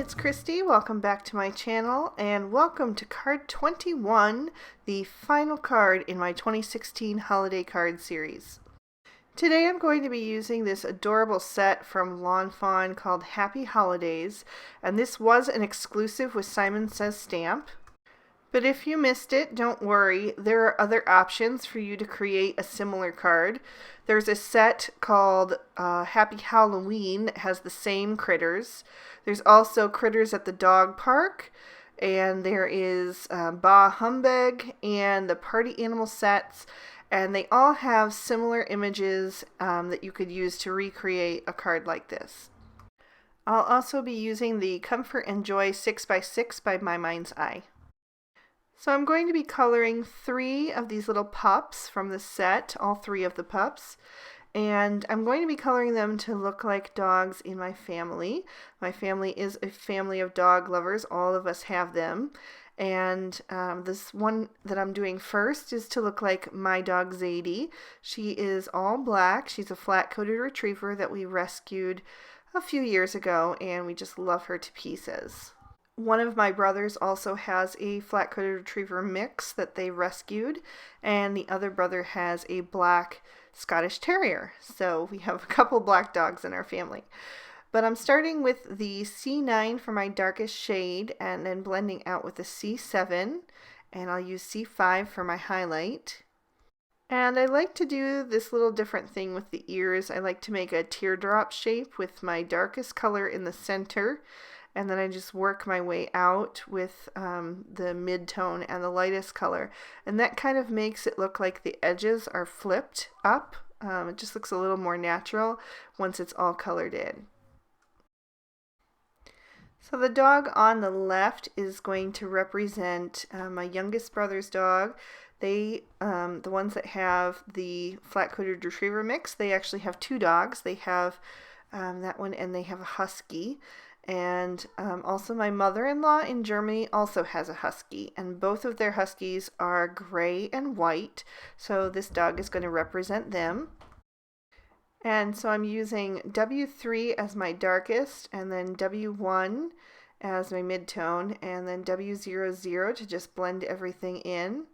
it's Christy. Welcome back to my channel and welcome to card 21, the final card in my 2016 holiday card series. Today I'm going to be using this adorable set from Fawn called Happy Holidays, and this was an exclusive with Simon Says Stamp. But if you missed it, don't worry, there are other options for you to create a similar card. There's a set called Happy Halloween that has the same critters. There's also Critters at the Dog Park, and there is Bah Humbug and the Party Animal sets, and they all have similar images that you could use to recreate a card like this. I'll also be using the Comfort and Joy 6x6 by My Mind's Eye. So I'm going to be coloring 3 of these little pups from the set, all 3 of the pups, and I'm going to be coloring them to look like dogs in my family. My family is a family of dog lovers, all of us have them, and this one that I'm doing first is to look like my dog Zadie. She is all black. She's a flat-coated retriever that we rescued a few years ago, and we just love her to pieces. One of my brothers also has a flat-coated retriever mix that they rescued, and the other brother has a black Scottish Terrier. So we have a couple black dogs in our family. But I'm starting with the C9 for my darkest shade and then blending out with the C7, and I'll use C5 for my highlight. And I like to do this little different thing with the ears. I like to make a teardrop shape with my darkest color in the center, and then I just work my way out with the mid-tone and the lightest color. And that kind of makes it look like the edges are flipped up. It just looks a little more natural once it's all colored in. So the dog on the left is going to represent my youngest brother's dog. They, the ones that have the flat-coated retriever mix, they actually have 2 dogs. They have that one and they have a husky. And also my mother-in-law in Germany also has a husky, and both of their huskies are gray and white, so this dog is going to represent them. And so I'm using W3 as my darkest, and then W1 as my midtone, and then W00 to just blend everything in.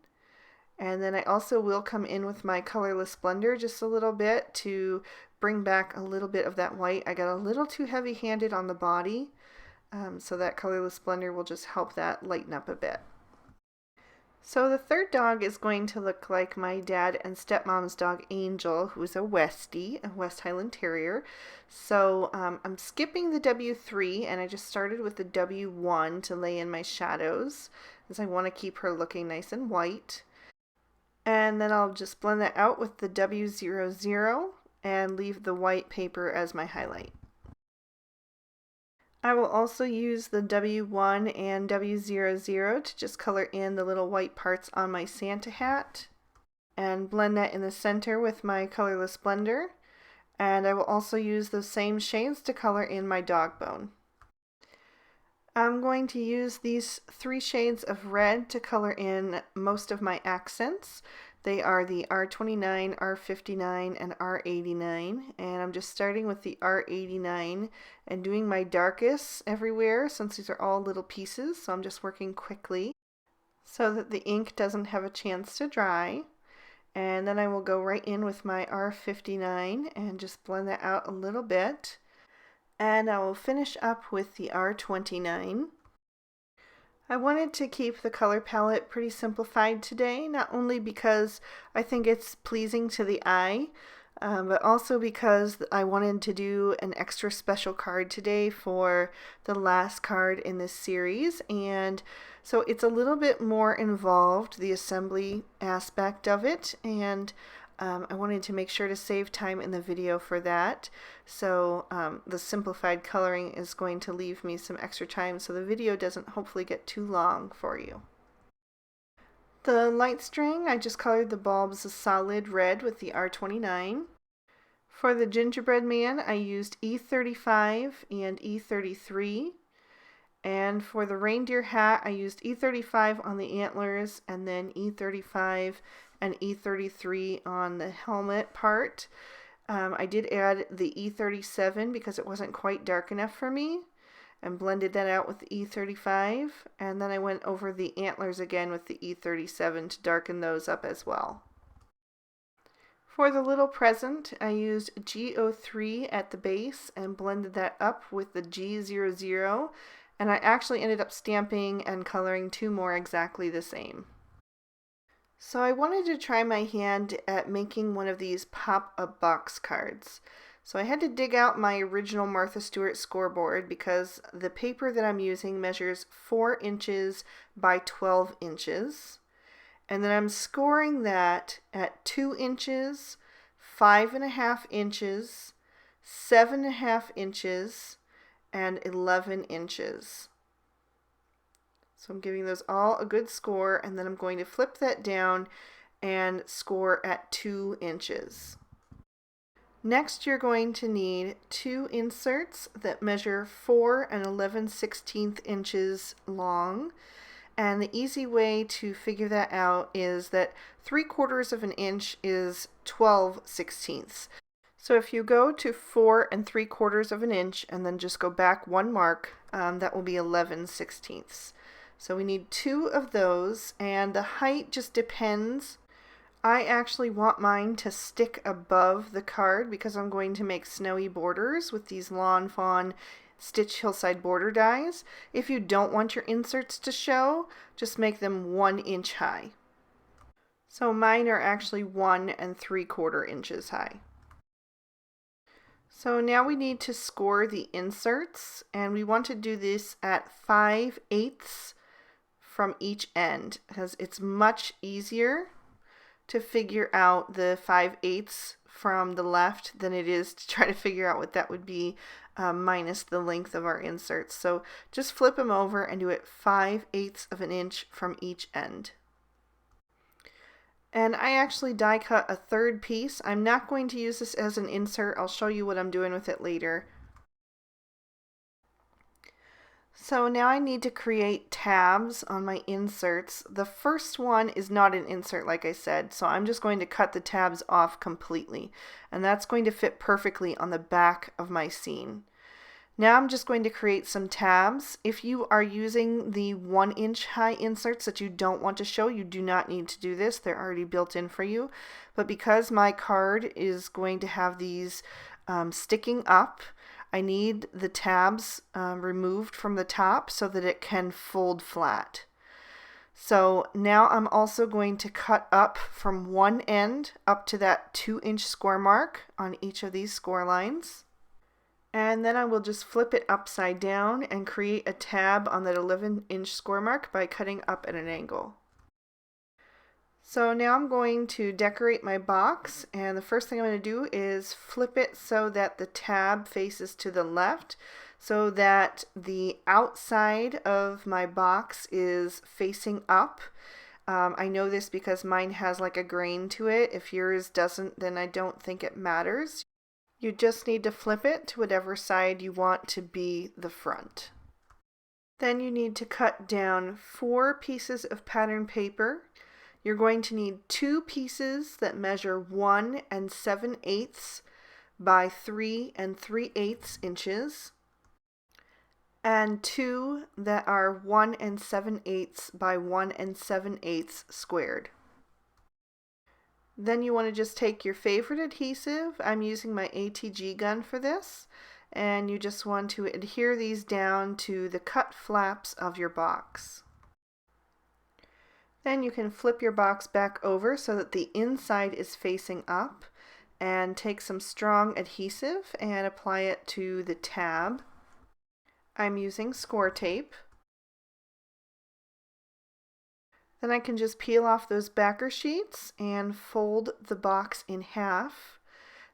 And then I also will come in with my colorless blender just a little bit to bring back a little bit of that white. I got a little too heavy-handed on the body, so that colorless blender will just help that lighten up a bit. So the third dog is going to look like my dad and stepmom's dog Angel, who's a Westie, a West Highland Terrier. So I'm skipping the W3, and I just started with the W1 to lay in my shadows, as I want to keep her looking nice and white. And then I'll just blend that out with the W00 and leave the white paper as my highlight. I will also use the W1 and W00 to just color in the little white parts on my Santa hat and blend that in the center with my colorless blender. And I will also use those same shades to color in my dog bone. I'm going to use these 3 shades of red to color in most of my accents. They are the R29, R59, and R89, and I'm just starting with the R89 and doing my darkest everywhere since these are all little pieces, so I'm just working quickly so that the ink doesn't have a chance to dry. And then I will go right in with my R59 and just blend that out a little bit. And I will finish up with the R29. I wanted to keep the color palette pretty simplified today, not only because I think it's pleasing to the eye, but also because I wanted to do an extra special card today for the last card in this series, and so it's a little bit more involved, the assembly aspect of it, and I wanted to make sure to save time in the video for that, so the simplified coloring is going to leave me some extra time so the video doesn't hopefully get too long for you. The light string, I just colored the bulbs a solid red with the R29. For the gingerbread man, I used E35 and E33. And for the reindeer hat, I used E35 on the antlers and then E35 and E33 on the helmet part. I did add the E37 because it wasn't quite dark enough for me. and blended that out with the E35, and then I went over the antlers again with the E37 to darken those up as well. For the little present, I used G03 at the base and blended that up with the G00, and I actually ended up stamping and coloring two more exactly the same. So I wanted to try my hand at making one of these pop-up box cards. So I had to dig out my original Martha Stewart scoreboard because the paper that I'm using measures 4 inches by 12 inches. And then I'm scoring that at 2 inches, 5.5 inches, 7.5 inches, and 11 inches. So I'm giving those all a good score, and then I'm going to flip that down and score at 2 inches. Next, you're going to need 2 inserts that measure 4 and 11/16 inches long. And the easy way to figure that out is that 3/4 of an inch is 12/16. So if you go to 4 3/4 of an inch and then just go back 1 mark, that will be 11/16. So we need 2 of those, and the height just depends. I actually want mine to stick above the card because I'm going to make snowy borders with these Lawn Fawn Stitch Hillside border dies. If you don't want your inserts to show, just make them 1 inch high. So mine are actually 1 3/4 inches high. So now we need to score the inserts, and we want to do this at 5/8 from each end because it's much easier to figure out the 5/8 from the left than it is to try to figure out what that would be minus the length of our inserts. So just flip them over and do it 5/8 of an inch from each end. And I actually die cut a 3rd piece. I'm not going to use this as an insert. I'll show you what I'm doing with it later. So now I need to create tabs on my inserts. The first one is not an insert, like I said, so I'm just going to cut the tabs off completely, and that's going to fit perfectly on the back of my scene. Now I'm just going to create some tabs. If you are using the 1 inch high inserts that you don't want to show, you do not need to do this. They're already built in for you. But because my card is going to have these sticking up, I need the tabs removed from the top so that it can fold flat. So now I'm also going to cut up from one end up to that 2 inch score mark on each of these score lines. And then I will just flip it upside down and create a tab on that 11 inch score mark by cutting up at an angle. So now I'm going to decorate my box, and the first thing I'm going to do is flip it so that the tab faces to the left so that the outside of my box is facing up. I know this because mine has like a grain to it. If yours doesn't, then I don't think it matters. You just need to flip it to whatever side you want to be the front. Then you need to cut down 4 pieces of pattern paper. You're going to need 2 pieces that measure 1 7/8 by 3 3/8 inches, and 2 that are 1 7/8 by 1 7/8 squared. Then you want to just take your favorite adhesive. I'm using my ATG gun for this, and you just want to adhere these down to the cut flaps of your box. Then you can flip your box back over so that the inside is facing up, and take some strong adhesive and apply it to the tab. I'm using score tape. Then I can just peel off those backer sheets and fold the box in half.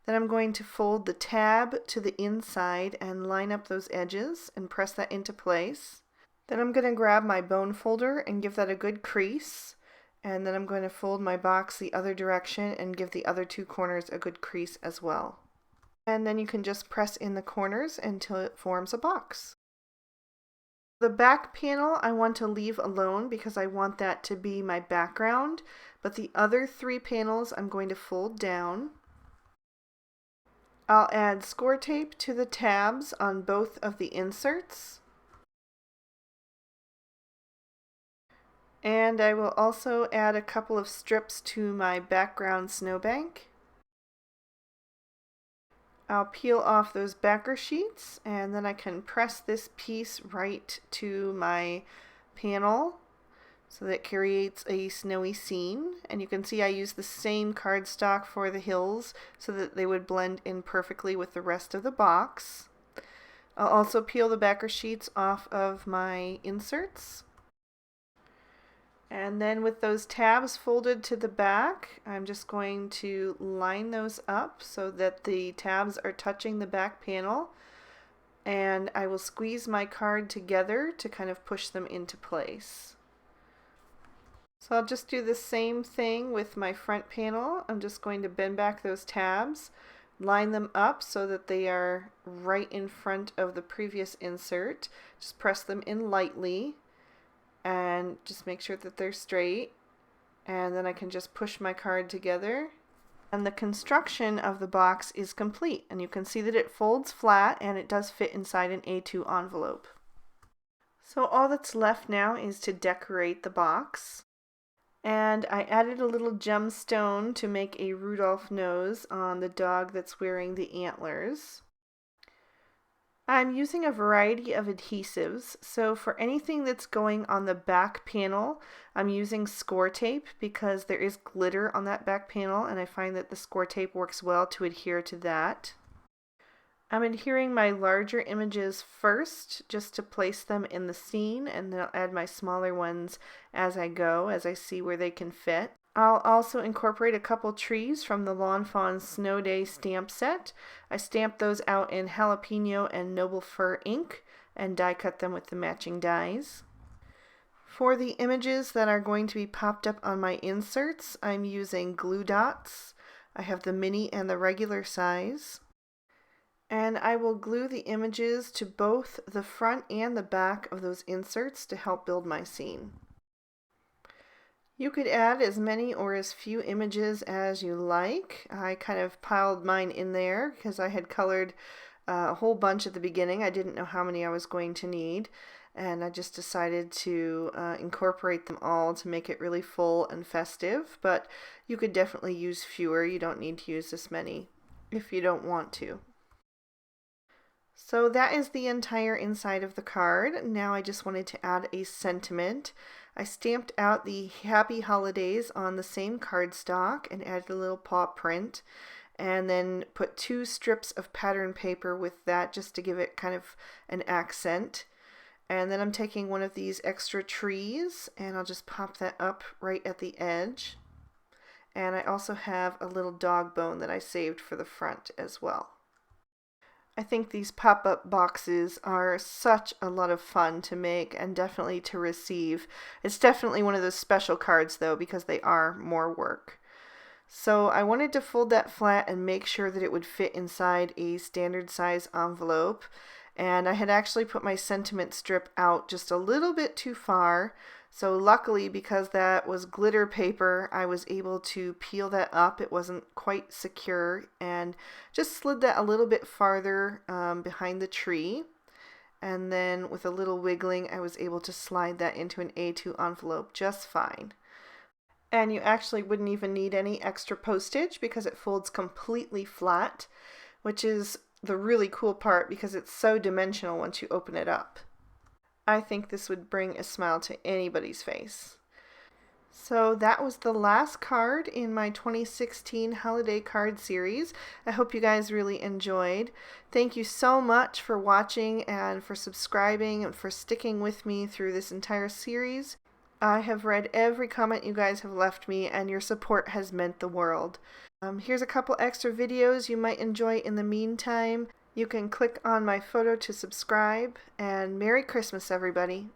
Then I'm going to fold the tab to the inside and line up those edges and press that into place. Then I'm going to grab my bone folder and give that a good crease. And then I'm going to fold my box the other direction and give the other 2 corners a good crease as well. And then you can just press in the corners until it forms a box. The back panel I want to leave alone because I want that to be my background, but the other 3 panels I'm going to fold down. I'll add score tape to the tabs on both of the inserts. And I will also add a couple of strips to my background snowbank. I'll peel off those backer sheets, and then I can press this piece right to my panel so that creates a snowy scene. And you can see I use the same cardstock for the hills so that they would blend in perfectly with the rest of the box. I'll also peel the backer sheets off of my inserts. And then with those tabs folded to the back, I'm just going to line those up so that the tabs are touching the back panel. And I will squeeze my card together to kind of push them into place. So I'll just do the same thing with my front panel. I'm just going to bend back those tabs, line them up so that they are right in front of the previous insert. Just press them in lightly and just make sure that they're straight, and then I can just push my card together and the construction of the box is complete, and you can see that it folds flat and it does fit inside an A2 envelope. So all that's left now is to decorate the box, and I added a little gemstone to make a Rudolph nose on the dog that's wearing the antlers. I'm using a variety of adhesives, so for anything that's going on the back panel, I'm using score tape because there is glitter on that back panel, and I find that the score tape works well to adhere to that. I'm adhering my larger images first just to place them in the scene, and then I'll add my smaller ones as I go, as I see where they can fit. I'll also incorporate a couple trees from the Lawn Fawn Snow Day stamp set. I stamped those out in jalapeno and noble fir ink and die cut them with the matching dies. For the images that are going to be popped up on my inserts, I'm using glue dots. I have the mini and the regular size. And I will glue the images to both the front and the back of those inserts to help build my scene. You could add as many or as few images as you like. I kind of piled mine in there because I had colored a whole bunch at the beginning. I didn't know how many I was going to need, and I just decided to incorporate them all to make it really full and festive, but you could definitely use fewer. You don't need to use this many if you don't want to. So that is the entire inside of the card. Now I just wanted to add a sentiment. I stamped out the Happy Holidays on the same cardstock and added a little paw print, and then put 2 strips of pattern paper with that just to give it kind of an accent. And then I'm taking one of these extra trees and I'll just pop that up right at the edge. And I also have a little dog bone that I saved for the front as well. I think these pop-up boxes are such a lot of fun to make and definitely to receive. It's definitely one of those special cards though, because they are more work. So I wanted to fold that flat and make sure that it would fit inside a standard size envelope. And I had actually put my sentiment strip out just a little bit too far. So luckily, because that was glitter paper, I was able to peel that up. It wasn't quite secure, and just slid that a little bit farther behind the tree. And then with a little wiggling, I was able to slide that into an A2 envelope just fine. And you actually wouldn't even need any extra postage because it folds completely flat, which is the really cool part because it's so dimensional once you open it up. I think this would bring a smile to anybody's face. So that was the last card in my 2016 holiday card series. I hope you guys really enjoyed. Thank you so much for watching and for subscribing and for sticking with me through this entire series. I have read every comment you guys have left me, and your support has meant the world. Here's a couple extra videos you might enjoy in the meantime. You can click on my photo to subscribe, and Merry Christmas, everybody.